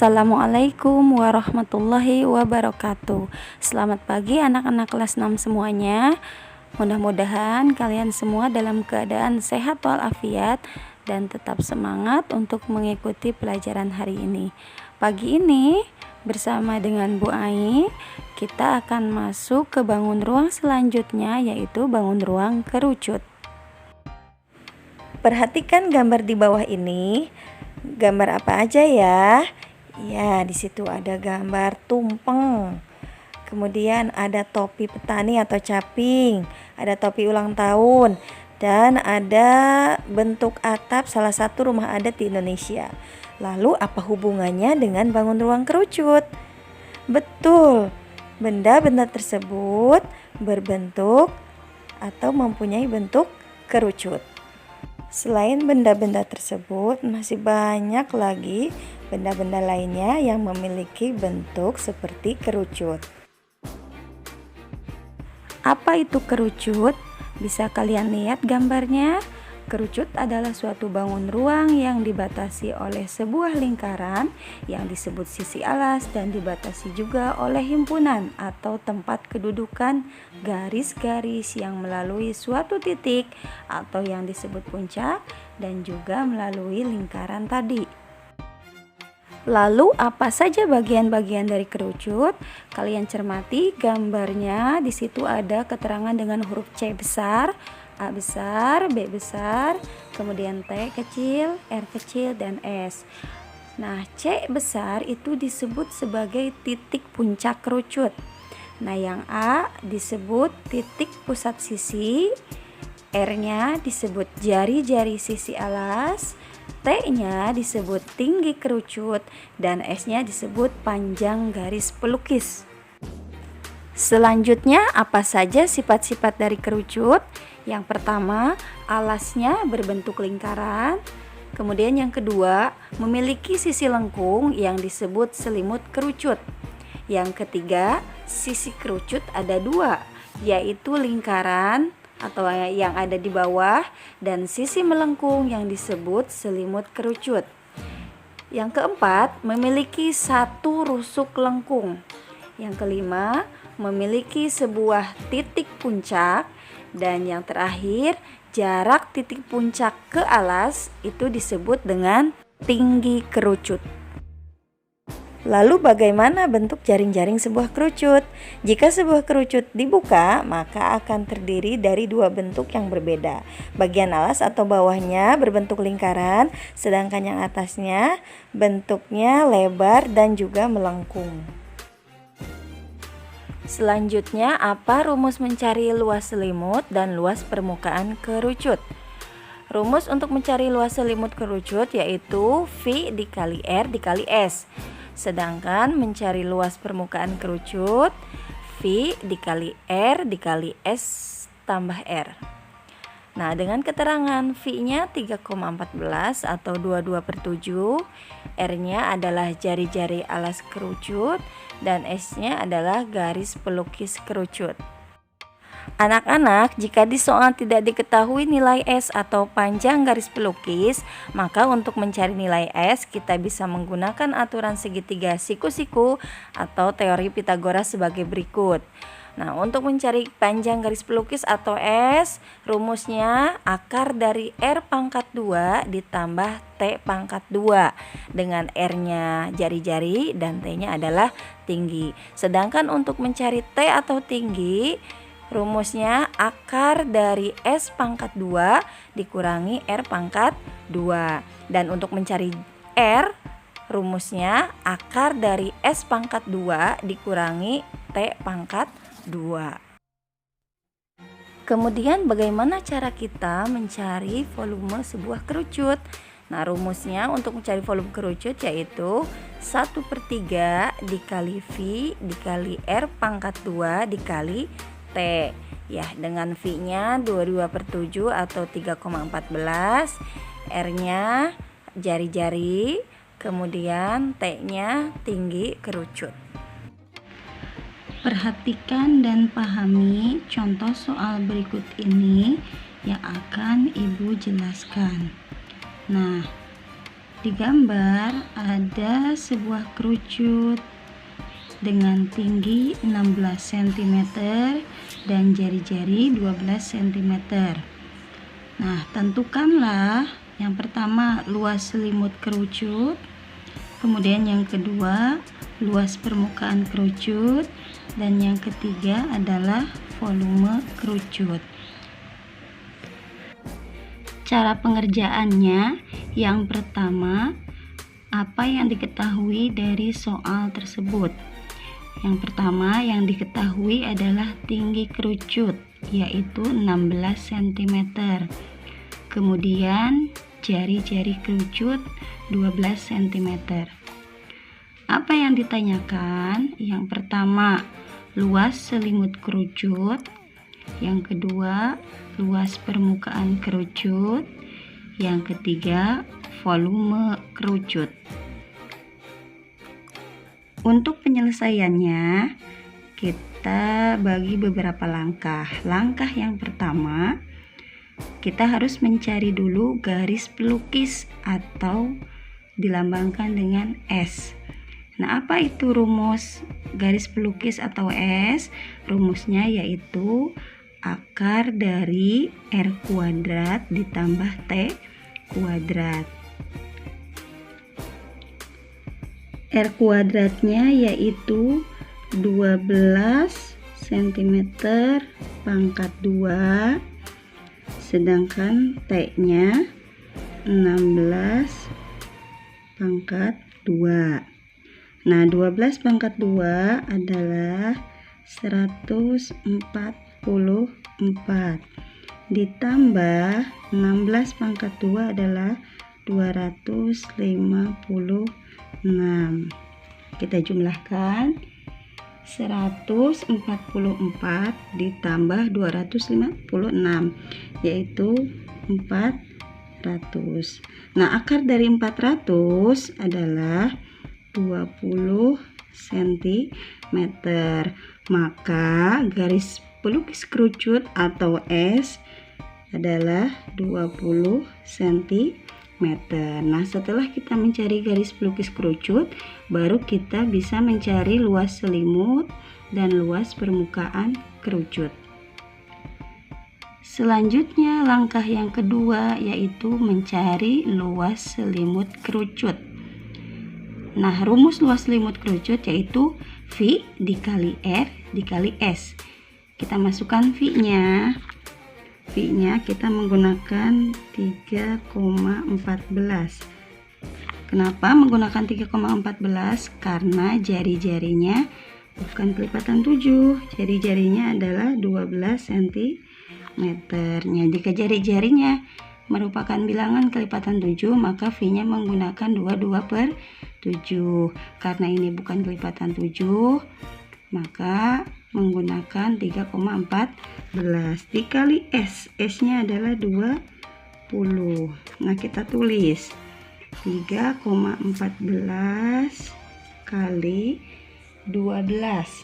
Assalamualaikum warahmatullahi wabarakatuh. Selamat pagi anak-anak kelas 6 semuanya. Mudah-mudahan kalian semua dalam keadaan sehat walafiat dan tetap semangat untuk mengikuti pelajaran hari ini. Pagi ini bersama dengan Bu Ai, kita akan masuk ke bangun ruang selanjutnya, yaitu bangun ruang kerucut. Perhatikan gambar di bawah ini. Gambar apa aja ya? Ya, di situ ada gambar tumpeng. Kemudian ada topi petani atau caping, ada topi ulang tahun, dan ada bentuk atap salah satu rumah adat di Indonesia. Lalu apa hubungannya dengan bangun ruang kerucut? Betul, benda-benda tersebut berbentuk atau mempunyai bentuk kerucut. Selain benda-benda tersebut, masih banyak lagi benda-benda lainnya yang memiliki bentuk seperti kerucut. Apa itu kerucut? Bisa kalian lihat gambarnya. Kerucut adalah suatu bangun ruang yang dibatasi oleh sebuah lingkaran yang disebut sisi alas dan dibatasi juga oleh himpunan atau tempat kedudukan garis-garis yang melalui suatu titik atau yang disebut puncak dan juga melalui lingkaran tadi. Lalu apa saja bagian-bagian dari kerucut? Kalian cermati gambarnya. Di situ ada keterangan dengan huruf C besar, A besar, B besar, kemudian T kecil, R kecil, dan S. Nah, C besar itu disebut sebagai titik puncak kerucut. Nah, yang A disebut titik pusat sisi, R-nya disebut jari-jari sisi alas, T-nya disebut tinggi kerucut, dan S-nya disebut panjang garis pelukis. Selanjutnya, apa saja sifat-sifat dari kerucut? Yang pertama, alasnya berbentuk lingkaran. Kemudian yang kedua, memiliki sisi lengkung yang disebut selimut kerucut. Yang ketiga, sisi kerucut ada dua, yaitu lingkaran atau yang ada di bawah dan sisi melengkung yang disebut selimut kerucut. Yang keempat, memiliki satu rusuk lengkung. Yang kelima, memiliki sebuah titik puncak. Dan yang terakhir, jarak titik puncak ke alas itu disebut dengan tinggi kerucut. Lalu bagaimana bentuk jaring-jaring sebuah kerucut? Jika sebuah kerucut dibuka, maka akan terdiri dari dua bentuk yang berbeda. Bagian alas atau bawahnya berbentuk lingkaran, sedangkan yang atasnya bentuknya lebar dan juga melengkung. Selanjutnya, apa rumus mencari luas selimut dan luas permukaan kerucut? Rumus untuk mencari luas selimut kerucut yaitu V dikali R dikali S. Sedangkan mencari luas permukaan kerucut, V dikali R dikali S tambah R. Nah, dengan keterangan V-nya 3,14 atau 22/7, R-nya adalah jari-jari alas kerucut, dan S-nya adalah garis pelukis kerucut. Anak-anak, jika di soal tidak diketahui nilai S atau panjang garis pelukis, maka untuk mencari nilai S kita bisa menggunakan aturan segitiga siku-siku atau teori Pitagoras sebagai berikut. Nah, untuk mencari panjang garis pelukis atau S, rumusnya akar dari R pangkat 2 ditambah T pangkat 2 dengan R-nya jari-jari dan T-nya adalah tinggi. Sedangkan untuk mencari T atau tinggi, rumusnya akar dari S pangkat 2 dikurangi R pangkat 2. Dan untuk mencari R, rumusnya akar dari S pangkat 2 dikurangi T pangkat 2. Kemudian bagaimana cara kita mencari volume sebuah kerucut? Nah, rumusnya untuk mencari volume kerucut yaitu 1/3 dikali V dikali R pangkat 2 dikali T. Ya, dengan V-nya 22/7 atau 3,14, R-nya jari-jari, kemudian T-nya tinggi kerucut. Perhatikan dan pahami contoh soal berikut ini yang akan Ibu jelaskan. Nah, Di gambar ada sebuah kerucut dengan tinggi 16 cm dan jari-jari 12 cm. Nah, tentukanlah yang pertama luas selimut kerucut, kemudian yang kedua luas permukaan kerucut, dan yang ketiga adalah volume kerucut. Cara pengerjaannya, yang pertama, apa yang diketahui dari soal tersebut? Yang pertama yang diketahui adalah tinggi kerucut, yaitu 16 cm. Kemudian jari-jari kerucut 12 cm. Apa yang ditanyakan? Yang pertama, luas selimut kerucut. Yang kedua, luas permukaan kerucut. Yang ketiga, volume kerucut. Untuk penyelesaiannya, kita bagi beberapa langkah. Langkah yang pertama, kita harus mencari dulu garis pelukis atau dilambangkan dengan S. Nah, apa itu rumus garis pelukis atau S? Rumusnya yaitu akar dari R kuadrat ditambah T kuadrat. R kuadratnya yaitu 12 cm pangkat 2, sedangkan T-nya 16 pangkat 2. Nah, 12 pangkat 2 adalah 144 ditambah 16 pangkat 2 adalah 256. Kita jumlahkan 144 ditambah 256 yaitu 400. Nah, akar dari 400 adalah 20 cm. Maka garis pelukis kerucut atau S adalah 20 cm. Nah, setelah kita mencari garis pelukis kerucut, baru kita bisa mencari luas selimut dan luas permukaan kerucut. Selanjutnya, langkah yang kedua yaitu mencari luas selimut kerucut. Nah, rumus luas selimut kerucut yaitu V dikali R dikali S. Kita masukkan V-nya. V-nya kita menggunakan 3,14. Kenapa menggunakan 3,14? Karena jari-jarinya bukan kelipatan 7. Jari-jarinya adalah 12 cm. Jika jari-jarinya merupakan bilangan kelipatan 7, maka V-nya menggunakan 22/7. Karena ini bukan kelipatan 7, maka menggunakan 3,14 dikali S. S-nya adalah 20. Nah, kita tulis 3,14 kali 12.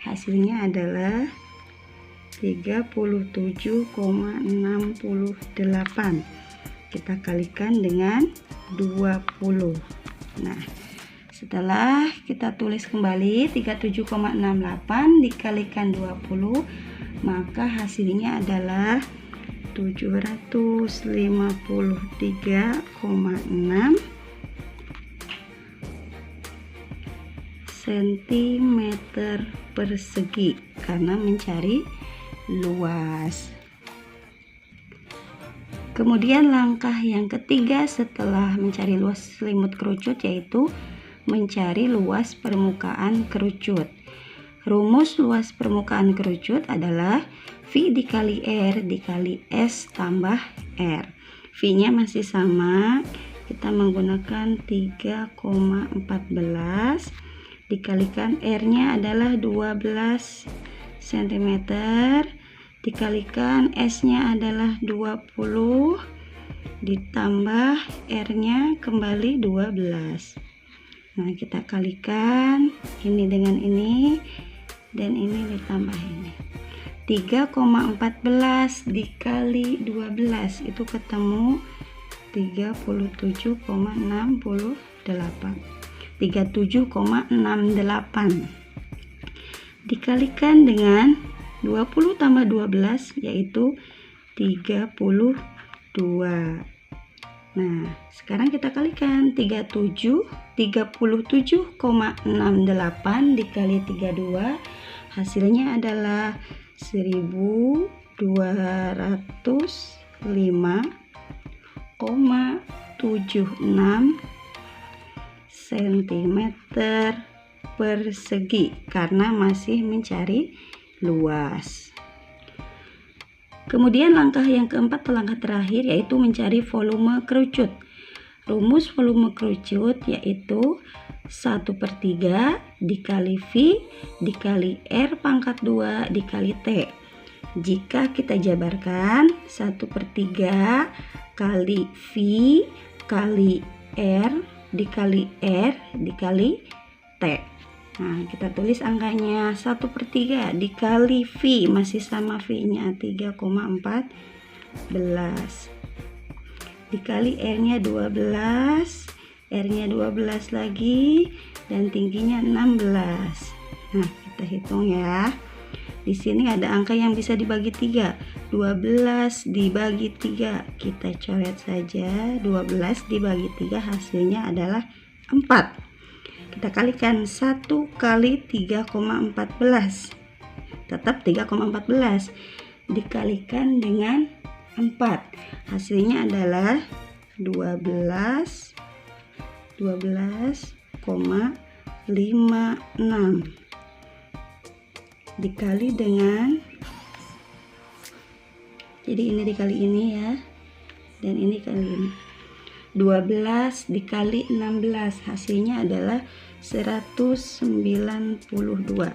Hasilnya adalah 37,68. Kita kalikan dengan 20. Nah, setelah kita tulis kembali 37,68 dikalikan 20, maka hasilnya adalah 753,6 cm persegi karena mencari luas. Kemudian langkah yang ketiga setelah mencari luas selimut kerucut yaitu mencari luas permukaan kerucut. Rumus luas permukaan kerucut adalah V dikali R dikali S tambah R. V-nya masih sama, kita menggunakan 3,14 dikalikan R-nya adalah 12 cm dikalikan S-nya adalah 20 ditambah R-nya kembali 12. Nah, kita kalikan ini dengan ini dan ini ditambah ini. 3,14 dikali 12 itu ketemu 37,68 dikalikan dengan 20 tambah 12 yaitu 32. Nah, sekarang kita kalikan 37,68 dikali 32 hasilnya adalah 1205,76 cm persegi karena masih mencari luas. Kemudian langkah yang keempat atau langkah terakhir yaitu mencari volume kerucut. Rumus volume kerucut yaitu 1/3 dikali V dikali R pangkat 2 dikali T. Jika kita jabarkan 1/3 kali V kali R dikali R dikali T. Nah, kita tulis angkanya 1/3 dikali V, masih sama V-nya 3,14 dikali R-nya 12, R-nya 12 lagi dan tingginya 16. Nah, kita hitung ya. Di sini ada angka yang bisa dibagi 3. 12 dibagi 3. Kita coret saja. 12 dibagi 3 hasilnya adalah 4. Kita kalikan 1 kali 3,14 tetap 3,14 dikalikan dengan 4 hasilnya adalah 12,56 dikali dengan, jadi ini dikali ini ya, dan ini kali ini, 12 dikali 16 hasilnya adalah 192.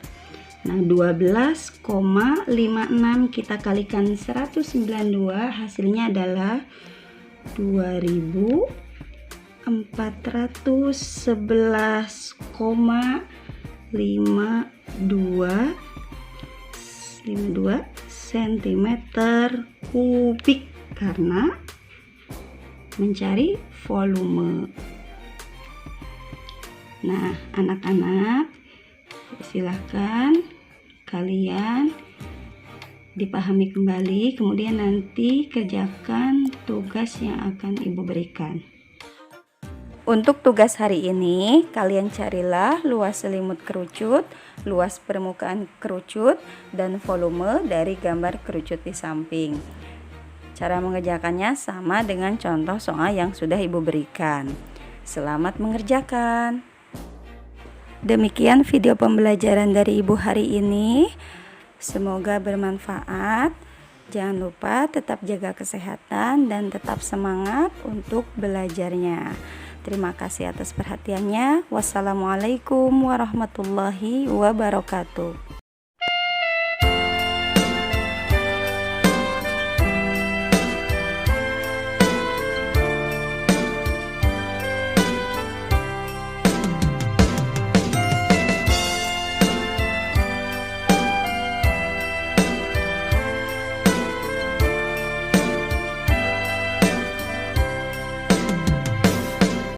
Nah, 12,56 kita kalikan 192 hasilnya adalah 2411,52 cm kubik karena mencari volume. Nah, anak-anak, silahkan kalian dipahami kembali, kemudian nanti kerjakan tugas yang akan Ibu berikan. Untuk tugas hari ini, kalian carilah luas selimut kerucut, luas permukaan kerucut, dan volume dari gambar kerucut di samping. Cara mengerjakannya sama dengan contoh soal yang sudah Ibu berikan. Selamat mengerjakan. Demikian video pembelajaran dari Ibu hari ini. Semoga bermanfaat. Jangan lupa tetap jaga kesehatan dan tetap semangat untuk belajarnya. Terima kasih atas perhatiannya. Wassalamualaikum warahmatullahi wabarakatuh.